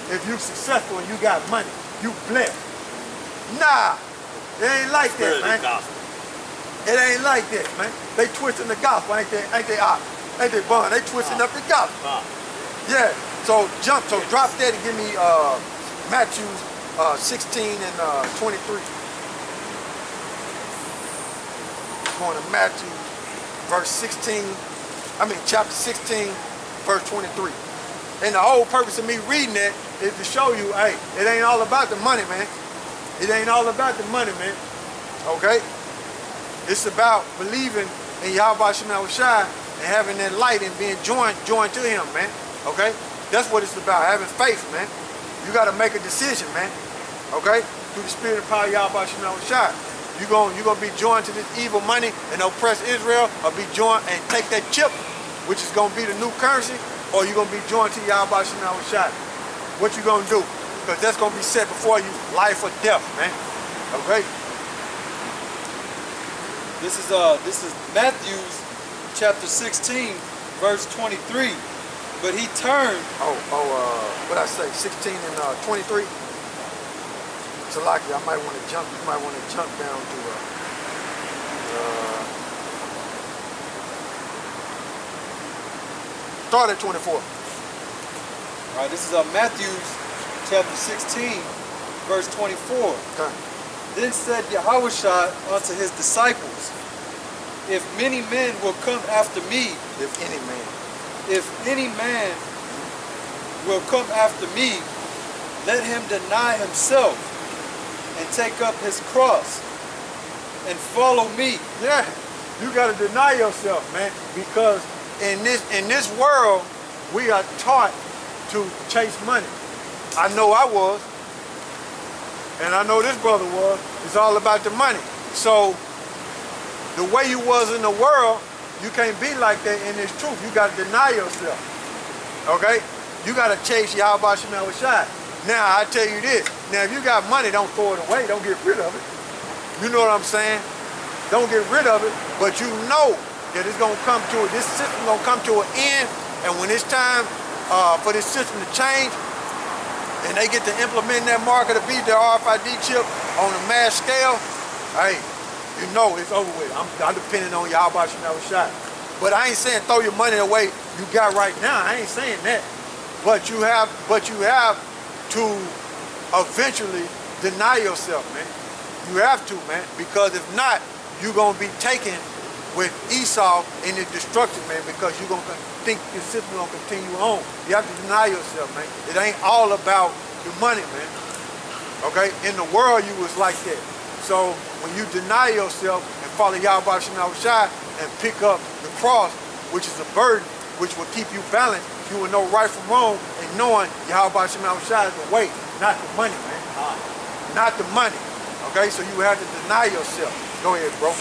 if you successful and you got money, you blessed. Nah, it ain't like that, man. It ain't like that, man. They twisting the gospel, ain't they? Ain't they bun? They twisting up the gospel. Yeah. So drop that and give me Matthew 16 and 23. Going to Matthew chapter 16, verse 23. And the whole purpose of me reading that is to show you, hey, it ain't all about the money, man. It ain't all about the money, man. Okay? It's about believing in YAHAWASHI and having that light and being joined to him, man. Okay? That's what it's about, having faith, man. You got to make a decision, man. Okay? Through the spirit and power of YAHAWASHI. You're gonna be joined to this evil money and oppress Israel, or be joined and take that chip, which is gonna be the new currency, or you're gonna be joined to YAHAWASHI. What you gonna do? Because that's gonna be set before you, life or death, man. Okay? This is Matthew chapter 16, verse 23. But he turned. What I say, 16 and 23? Salaki, I might want to jump. You might want to jump down to start at 24. All right, this is Matthew chapter 16, verse 24. Okay. Then said Yahawashi unto his disciples, if many men will come after me, if any man will come after me, let him deny himself and take up his cross and follow me. Yeah, you got to deny yourself, man, because in this world we are taught to chase money. I know I was, and I know this brother was. It's all about the money. So the way you was in the world, you can't be like that in this truth. You got to deny yourself. Okay? You got to chase YAHAWASHI. Now, I tell you this. Now, if you got money, don't throw it away. Don't get rid of it. You know what I'm saying? Don't get rid of it. But you know that it's going to come to it. This system going to come to an end. And when it's time for this system to change, and they get to implement that marker to beat their RFID chip on a mass scale, hey, you know it's over with. I'm depending on YAHAWASHI. But I ain't saying throw your money away you got right now. I ain't saying that. But you have to eventually deny yourself, man. You have to, man, because if not, you're gonna be taken with Esau in the destruction, man, because you're gonna think the system gonna continue on. You have to deny yourself, man. It ain't all about the money, man. Okay? In the world, you was like that. So when you deny yourself and follow YAHAWASHI and pick up the cross, which is a burden, which will keep you balanced, you will know right from wrong, and knowing YAHAWASHI is the way, not the money, man. Not the money. Okay, so you have to deny yourself. Go ahead, bro.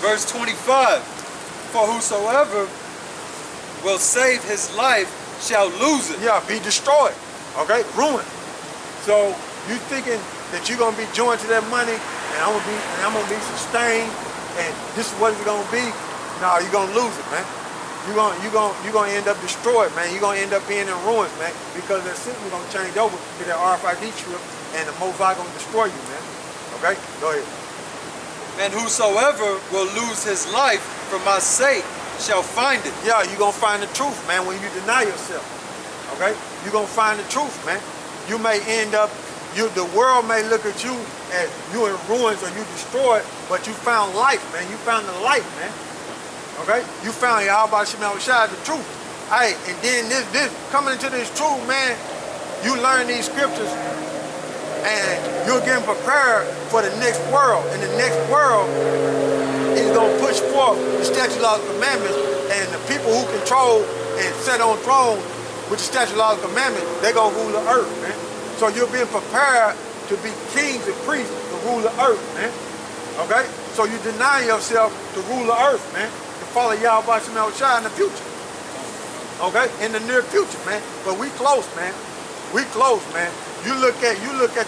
Verse 25, for whosoever will save his life shall lose it. Yeah, be destroyed. Okay, ruined. So you thinking that you're gonna be joined to that money, and I'm gonna be sustained, and this is what it's gonna be? No, you're gonna lose it, man. You're gonna end up destroyed, man. You're gonna end up being in ruins, man, because that system gonna change over to that RFID chip, and the Mosai gonna destroy you, man. Okay, go ahead. And whosoever will lose his life for my sake shall find it. Yeah, you're gonna find the truth, man, when you deny yourself. Okay, you're gonna find the truth, man. You may end up, the world may look at you as you in ruins or you destroyed, but you found life, man. You found the light, man. Okay? You found YAHAWASHI, the truth. Hey, and then this coming into this truth, man, you learn these scriptures and you're getting prepared for the next world. And the next world is gonna push forth the statute, laws, and commandments, and the people who control and set on thrones with the statute, laws, and commandments, they're gonna rule the earth, man. So you're being prepared to be kings and priests to rule the earth, man. Okay? So you deny yourself to rule the earth, man. Follow YAHAWASHI in the future. Okay? In the near future, man. But we close, man. We close, man. You look at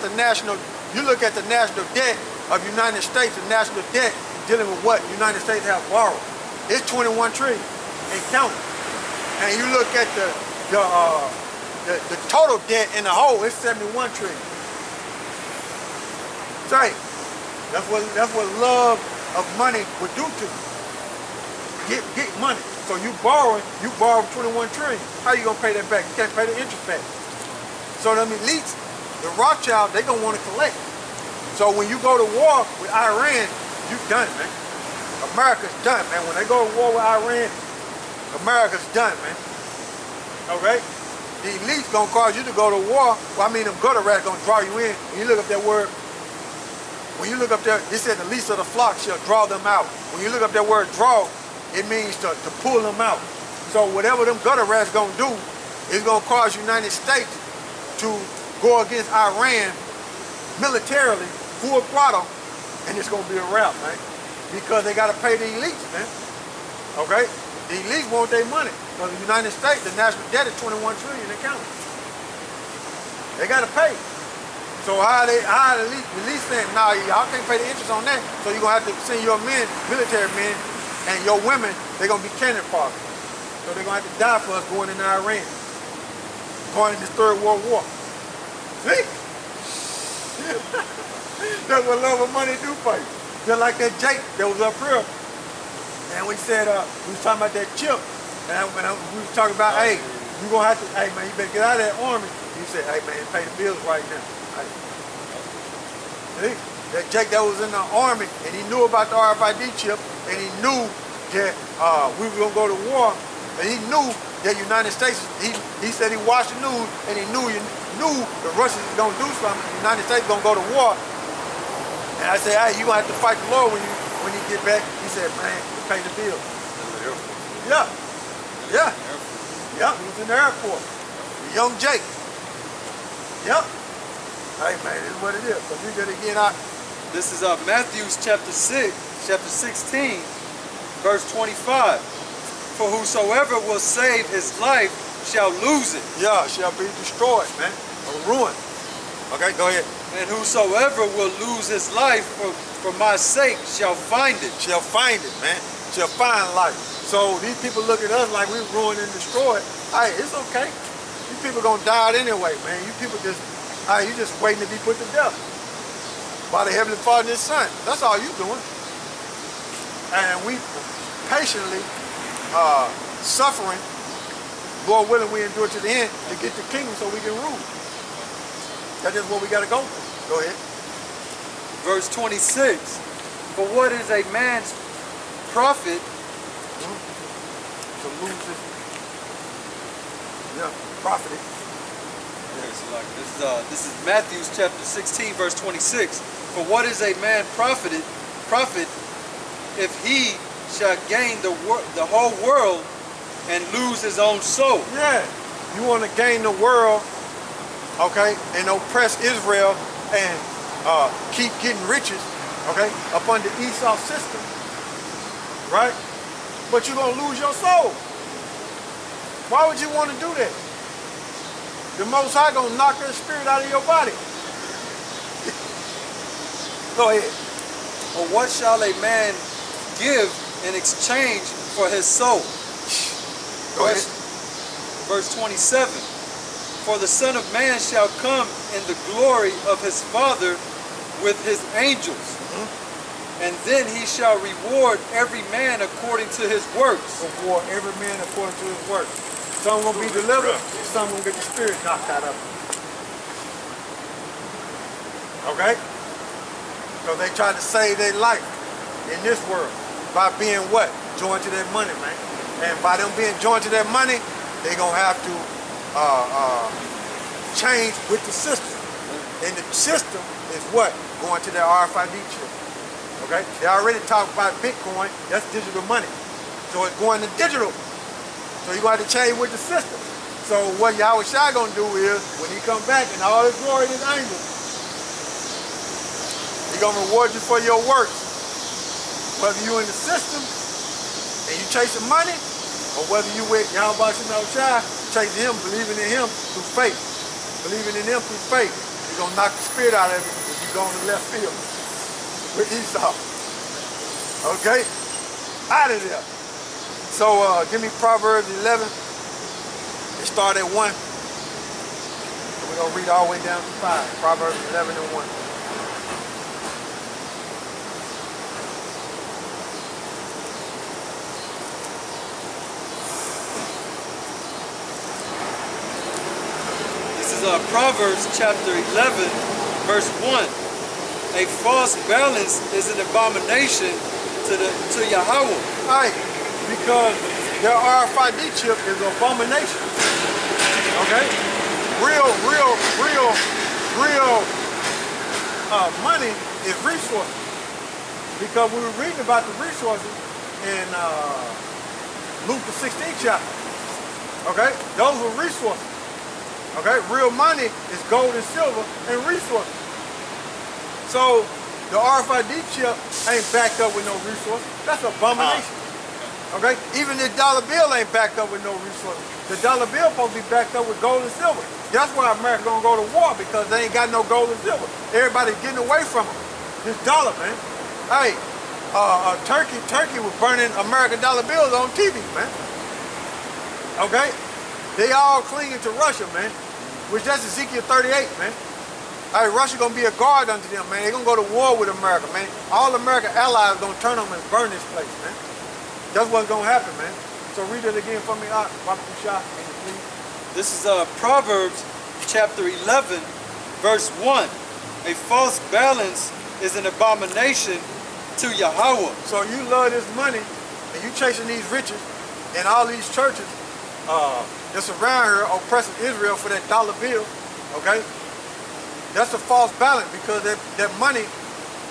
the national debt of United States, the national debt dealing with what United States have borrowed. It's 21 trillion and counting. And you look at the the total debt in the whole is 71 trillion. Right. That's what love of money would do to you. Get money. So you borrow 21 trillion. How you gonna pay that back? You can't pay the interest back. So them elites, the Rothschild, they gonna want to collect. So when you go to war with Iran, you done, man. America's done, man. When they go to war with Iran, America's done, man. Okay? The elites gonna cause you to go to war. Well, I mean, them gutter rats gonna draw you in. When you look up that word, when you look up there, it said the least of the flock shall draw them out. When you look up that word draw, it means to pull them out. So whatever them gutter rats gonna do, is gonna cause United States to go against Iran militarily, full throttle, and it's gonna be a wrap, man. Because they gotta pay the elites, man. Okay? The elites want their money. Because the United States, the national debt is 21 trillion account. They gotta pay. So how the elites saying, nah, y'all can't pay the interest on that. So you're gonna have to send your men, military men, and your women, they're gonna be cannon fodder. So they're gonna have to die for us going into Iran. Going in this Third World War. See? That's what love of money do for you. Just like that Jake that was up here. And we said, we was talking about that chip. And we was talking about, hey, you gonna have to, hey man, you better get out of that army. He said, hey man, pay the bills right now. Hey. See? That Jake that was in the army and he knew about the RFID chip and he knew that we were gonna go to war. And he knew that United States, he said he watched the news and he knew the Russians was gonna do something. The United States gonna go to war. And I said, hey, you gonna have to fight the Lord when you get back. He said, man, pay the bill. Yeah. Yeah. Yeah, he was in the airport. The young Jake. Yep. Hey man, this is what it is. So we gotta get out. This is Matthew chapter 16, verse 25. For whosoever will save his life shall lose it. Yeah, shall be destroyed, man. Or ruined. Okay, go ahead. And whosoever will lose his life for my sake shall find it. Shall find it, man. Shall find life. So these people look at us like we ruined and destroyed. Hey, it's okay. You people gonna die anyway, man. You people just, you just waiting to be put to death by the Heavenly Father and His Son. That's all you doing. And we patiently suffering, Lord willing, we endure to the end to get the kingdom so we can rule. That is what we got to go through. Go ahead. Verse 26. For what is a man's profit to lose his, profited. This is Matthew chapter 16, verse 26. For what is a man profit if he shall gain the whole world and lose his own soul? Yeah, you want to gain the world, okay, and oppress Israel and keep getting riches, okay, up under Esau system, right? But you're going to lose your soul. Why would you want to do that? The Most High going to knock the spirit out of your body. Go ahead. Or what shall a man give in exchange for his soul? Go ahead. Verse 27. For the Son of Man shall come in the glory of his Father with his angels. And then he shall reward every man according to his works. Reward every man according to his works. Some gonna be delivered, some gonna get the spirit knocked out of them. Okay? So they try to save their life in this world by being what? Joined to their money, man. And by them being joined to their money, they gonna have to change with the system. And the system is what? Going to their RFID chip. Okay? They already talked about Bitcoin. That's digital money. So it's going to digital. So you're going to have to change with the system. So what YAHAWASHI going to do is, when he come back in all his glory and his angels, he's going to reward you for your works. Whether you're in the system and you chasing money, or whether you with YAHAWASHI, chasing him, believing in him through faith. Believing in him through faith. He's going to knock the spirit out of you if you go in the left field with Esau. Okay? Out of there. So give me Proverbs 11. It start at 1. We're going to read all the way down to 5. Proverbs 11 and 1. This is Proverbs chapter 11, verse 1. A false balance is an abomination to Yahawah. Right, because their RFID chip is an abomination. Okay? Real money is resources. Because we were reading about the resources in Luke the 16th chapter. Okay? Those were resources. Okay? Real money is gold and silver and resources. So the RFID chip ain't backed up with no resources. That's an abomination. Okay? Even the dollar bill ain't backed up with no resources. The dollar bill supposed to be backed up with gold and silver. That's why America gonna go to war, because they ain't got no gold and silver. Everybody's getting away from them. This dollar, man. Hey, Turkey was burning American dollar bills on TV, man. Okay? They all clinging to Russia, man. Which that's Ezekiel 38, man. Hey, Russia gonna be a guard unto them, man. They gonna go to war with America, man. All American allies gonna turn them and burn this place, man. That's what's gonna happen, man. So read it again for me, Shah, please. This is Proverbs chapter 11, verse 1. A false balance is an abomination to Yahawah. So you love this money, and you chasing these riches, and all these churches that's around here oppressing Israel for that dollar bill, okay? That's a false balance, because that money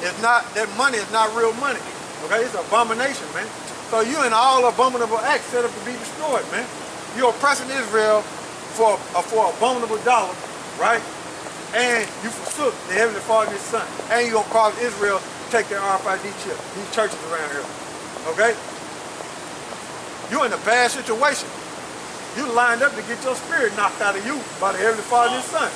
is not real money. Okay, it's an abomination, man. So you in all abominable acts set up to be destroyed, man. You're oppressing Israel for abominable dollars, right? And you forsook the Heavenly Father and His Son. And you're gonna cause Israel to take their RFID chip, these churches around here. Okay? You're in a bad situation. You lined up to get your spirit knocked out of you by the Heavenly Father and His Son.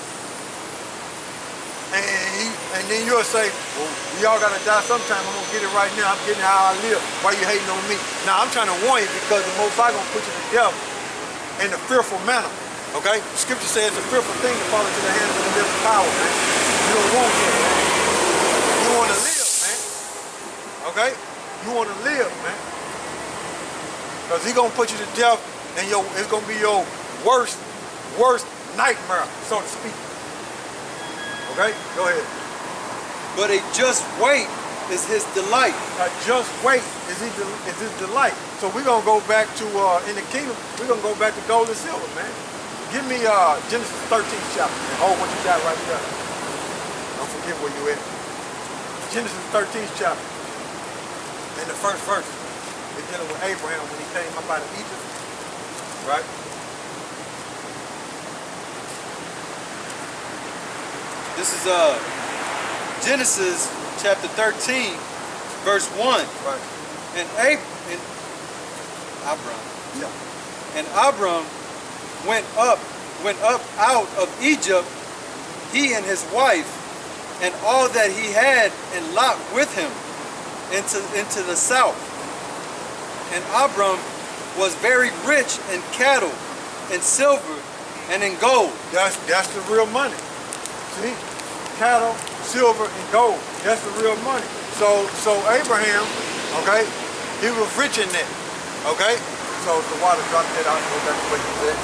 And then you'll say, well, we all gotta die sometime. I'm gonna get it right now. I'm getting how I live. Why you hating on me? Now I'm trying to warn you, because the Most High gonna put you to death in a fearful manner. Okay? Scripture says it's a fearful thing to fall into the hands of the devil power, man. You don't want that, man. You wanna live, man. Okay? You wanna live, man. Because He gonna put you to death, and it's gonna be your worst nightmare, so to speak. Okay, go ahead. But a just wait is his delight. A just wait is his delight. So we're gonna go back to in the kingdom. We're gonna go back to gold and silver, man. Give me Genesis 13th chapter. Man. Hold what you got right there. Don't forget where you at. Genesis 13th chapter. In the first verse, we're dealing with Abraham when he came up out of Egypt, right? This is Genesis chapter 13, verse 1. Right. And Abram. Yeah. And Abram went up out of Egypt, he and his wife, and all that he had, and Lot with him, into the south. And Abram was very rich in cattle, and silver, and in gold. That's the real money. See? Cattle, silver, and gold. That's the real money. So Abraham, okay, he was rich in that. Okay? So the water dropped that out and go back to what you said.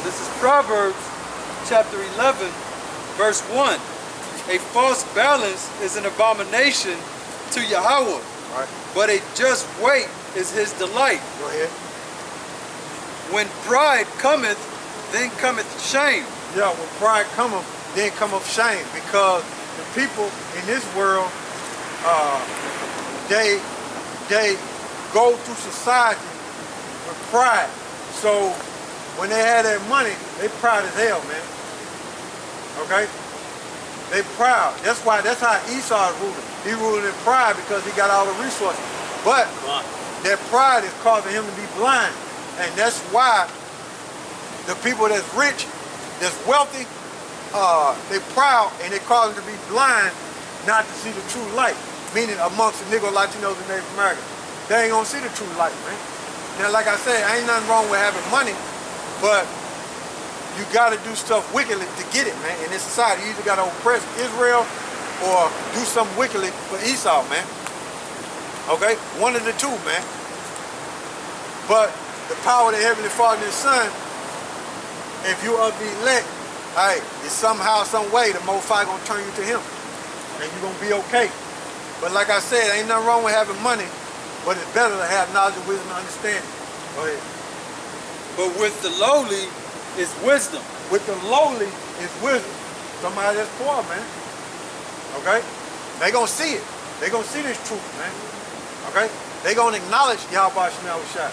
This is Proverbs chapter 11, verse 1. A false balance is an abomination to Yahawah, right, but a just weight is His delight. Go ahead. When pride cometh, then cometh shame. Yeah, when pride cometh, then cometh shame, because the people in this world, they go through society with pride. So when they had that money, they proud as hell, man. Okay? They proud. That's how Esau is ruling. He ruling in pride because he got all the resources. But that pride is causing him to be blind. And that's why the people that's rich, that's wealthy, they proud, and they cause them to be blind not to see the true light. Meaning amongst the Negro, Latinos, and Native Americans. They ain't gonna see the true light, man. Now, like I said, ain't nothing wrong with having money, but you got to do stuff wickedly to get it, man. In this society, you either got to oppress Israel or do something wickedly for Esau, man. Okay? One of the two, man. But the power of the Heavenly Father and His Son, if you are the elect, hey, it's somehow, some way, the Most High gonna turn you to Him. And you're gonna be okay. But like I said, ain't nothing wrong with having money, but it's better to have knowledge, wisdom, and understanding. Go ahead. But with the lowly is wisdom. With the lowly is wisdom. Somebody that's poor, man. Okay? They gonna see it. They gonna see this truth, man. Okay? They gonna acknowledge YAHAWASHI.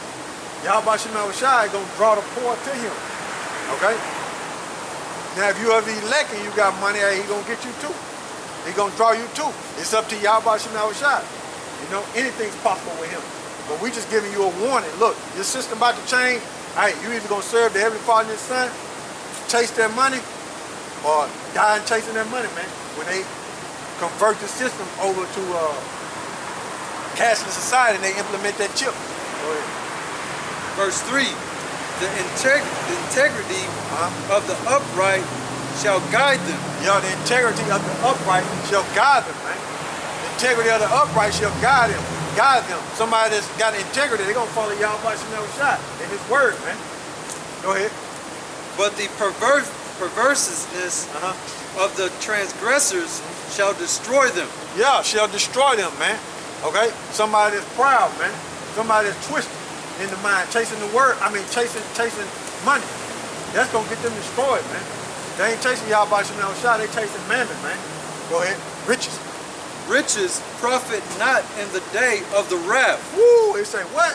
YAHAWASHI gonna draw the poor to Him. Okay? Now if you are the elect and you got money, hey, He gonna get you too. He gonna draw you too. It's up to YAHAWASHI. You know, anything's possible with Him. But we just giving you a warning. Look, your system about to change. Hey, you either gonna serve the Heavenly Father and His Son, chase their money, or die in chasing their money, man. When they convert the system over to cashless society and they implement that chip. Go ahead. Verse 3, the integrity of the upright shall guide them. Yeah, the integrity of the upright shall guide them, man. The integrity of the upright shall guide them. Somebody that's got integrity, they're gonna follow YAHAWASHI in His word, man. Go ahead. But the perverseness of the transgressors shall destroy them. Yeah, shall destroy them, man. Okay? Somebody that's proud, man. Somebody that's twisted in the mind, chasing the word, chasing money. That's gonna get them destroyed, man. They ain't chasing YAHAWASHI, they chasing mammon, man. Go ahead. Riches. Riches profit not in the day of the wrath. Woo, they say what?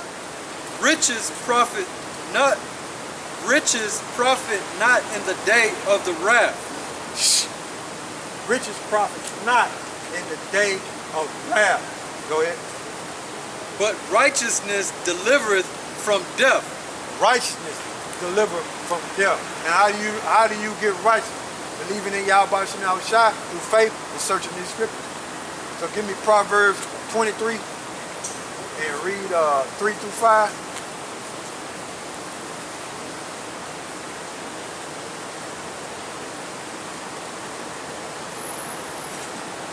Riches profit not in the day of the wrath. Riches profit not in the day of wrath. Go ahead. But righteousness delivereth from death. Righteousness delivereth from death. And how do you get righteous? Believing in YAHAWASHI through faith and searching these scriptures. So give me Proverbs 23 and read 3 through 5.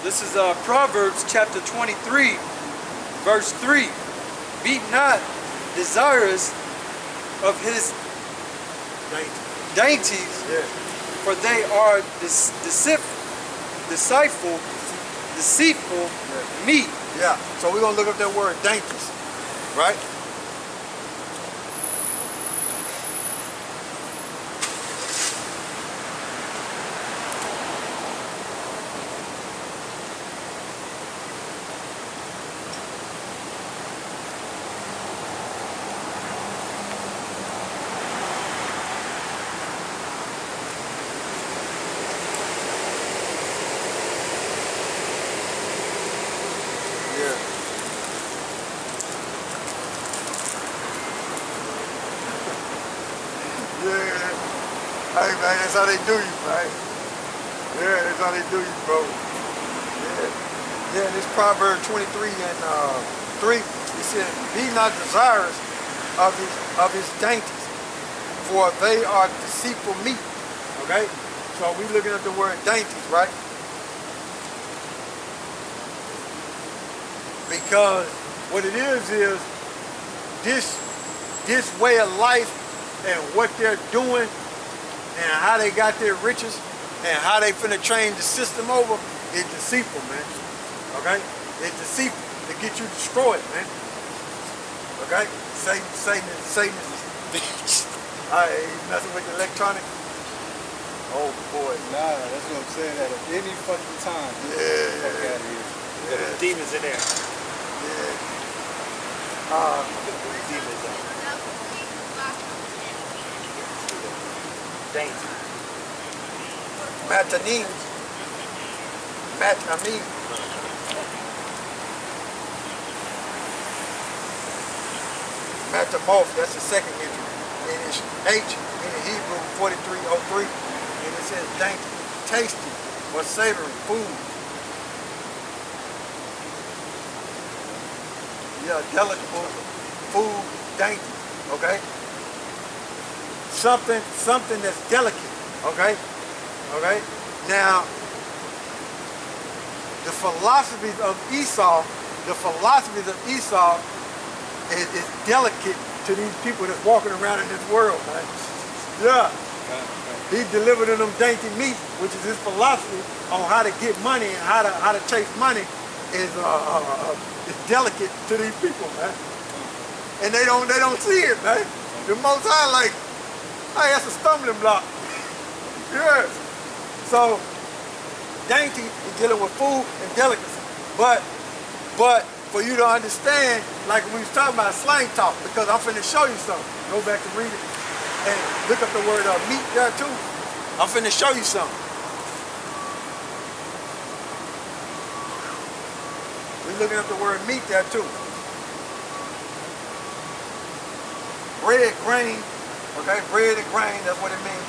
This is Proverbs chapter 23, verse 3. Be not desirous of his dainties, for they are deceitful meat. Yeah, so we're going to look up that word dainties, right? Hey man, that's how they do you, right? Yeah, that's how they do you, bro. Yeah, this Proverbs 23 and 3, it says, be not desirous of his dainties, for they are deceitful meat. Okay? So we looking at the word dainties, right? Because what it is this way of life and what they're doing and how they got their riches and how they finna train the system over is deceitful, man. Okay? It's deceitful to get you destroyed, man. Okay? Satan is bitch. Alright, messing with the electronic. Oh boy. Nah, that's what I'm saying. At any fucking time. Yeah. Fuck out of here. Yeah. Demons in there. Yeah. Demons in there. Thanks. Matanim. Metamorph, that's the second entry. And it's H in the Hebrew 4303. And it says dainty, tasty, or savory food. Yeah, delicate food, dainty, okay? something that's delicate. Okay? Okay? Now, the philosophies of Esau is delicate to these people that's walking around in this world, man. Yeah. He delivered them dainty meat, which is his philosophy on how to get money and how to chase money is delicate to these people, man. And they don't see it, man. The Most High, like, hey, that's a stumbling block. Yeah. So dainty is dealing with food and delicacy. But for you to understand, like we was talking about slang talk, because I'm finna show you something. Go back and read it. And look up the word meat there too. I'm finna show you something. We're looking up the word meat there too. Bread, grain, okay? Bread and grain, that's what it means.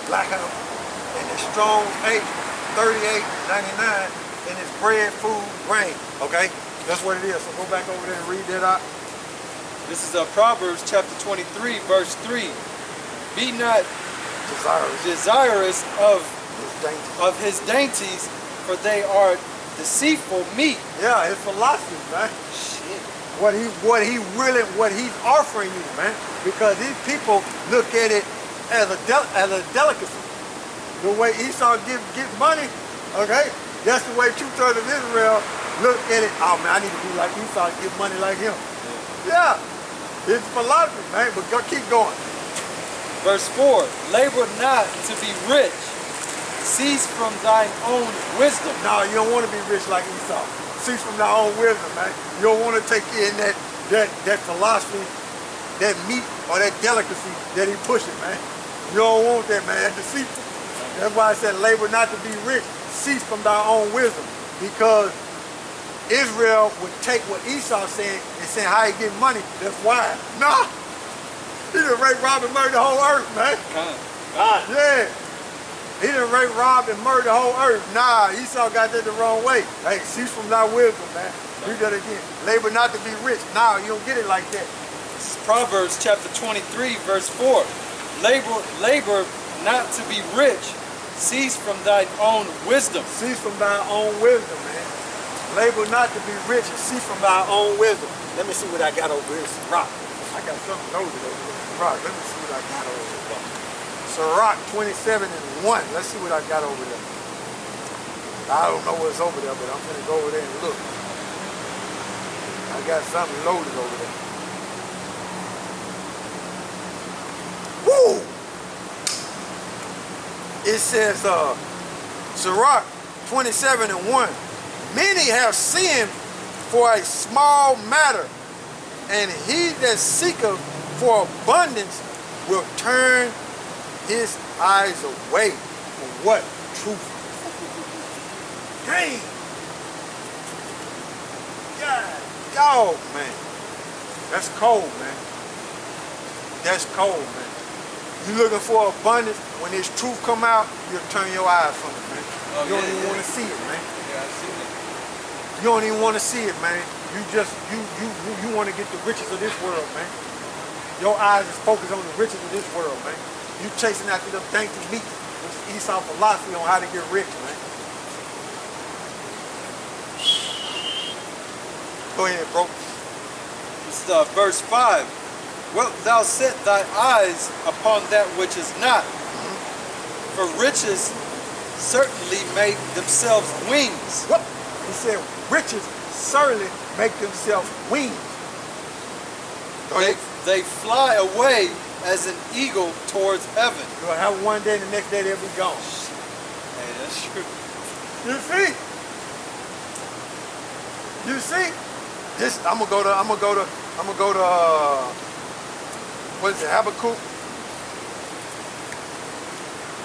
Blackout, and it's Strong's 38.99, and it's bread, food, grain. Okay, that's what it is. So go back over there and read that out. This is Proverbs chapter 23, verse 3. Be not desirous of his dainties, for they are deceitful meat. Yeah, his philosophy, man. Shit. What he's offering you, man. Because these people look at it as a delicacy. The way Esau gives money, okay? That's the way 2/3 of Israel look at it. Oh man, I need to be like Esau, give money like him. Yeah, it's philosophy, man. But go, keep going. Verse 4: Labor not to be rich. Cease from thine own wisdom. No, you don't want to be rich like Esau. Cease from thy own wisdom, man. You don't want to take in that philosophy, that meat or that delicacy that he pushing, man. You don't want that, man. That's deceitful. That's why I said labor not to be rich. Cease from thy own wisdom. Because Israel would take what Esau said and say how he get money. That's why. Nah. He done rape, rob, and murder the whole earth, man. Yeah. He done rape, rob, and murder the whole earth. Nah, Esau got that the wrong way. Hey, cease from thy wisdom, man. Read that again. Labor not to be rich. Nah, you don't get it like that. This is Proverbs chapter 23, verse 4. Labor not to be rich. Cease from thine own wisdom. Cease from thy own wisdom, man. Labor not to be rich and cease from thy own wisdom. Let me see what I got over here. Rock. I got something loaded over here. Rock. Let me see what I got over there. Sirach 27:1. Let's see what I got over there. I don't know what's over there, but I'm gonna go over there and look. I got something loaded over there. Woo! It says, Sirach 27:1. Many have sinned for a small matter, and he that seeketh for abundance will turn his eyes away from what? Truth. Gain. God, dog, man. That's cold, man. That's cold, man. You looking for abundance, when this truth come out, you'll turn your eyes from it, man. You don't even want to see it, man. Yeah, I see that. You don't even want to see it, man. You want to get the riches of this world, man. Your eyes is focused on the riches of this world, man. You chasing after them dainty meat, which is Esau philosophy on how to get rich, man. Go ahead, bro. This is verse 5. Wilt thou set thy eyes upon that which is not? For riches certainly make themselves wings. What? He said, riches certainly make themselves wings. They fly away as an eagle towards heaven. You'll have one day, the next day they'll be gone. Hey, that's true. You see? You see? This I'm gonna go to what is it, Habakkuk?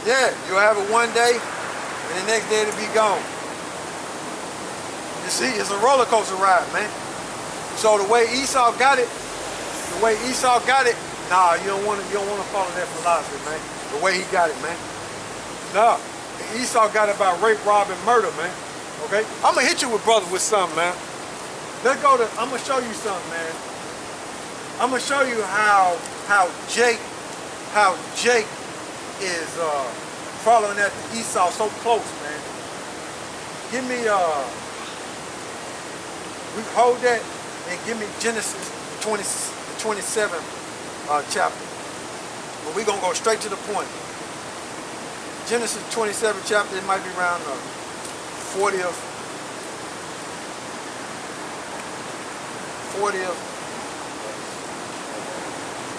Yeah, you'll have it one day, and the next day it'll be gone. You see, it's a roller coaster ride, man. So the way Esau got it, nah, you don't want to follow that philosophy, man. The way he got it, man. No, Esau got it by rape, rob, and murder, man. Okay? I'm gonna hit you with brother with something, man. Let's go to, I'm gonna show you something, man. I'm gonna show you how Jake is following after Esau so close, man. Give me we hold that and give me Genesis 27 chapter. But we're gonna go straight to the point. Genesis 27 chapter, it might be around 40th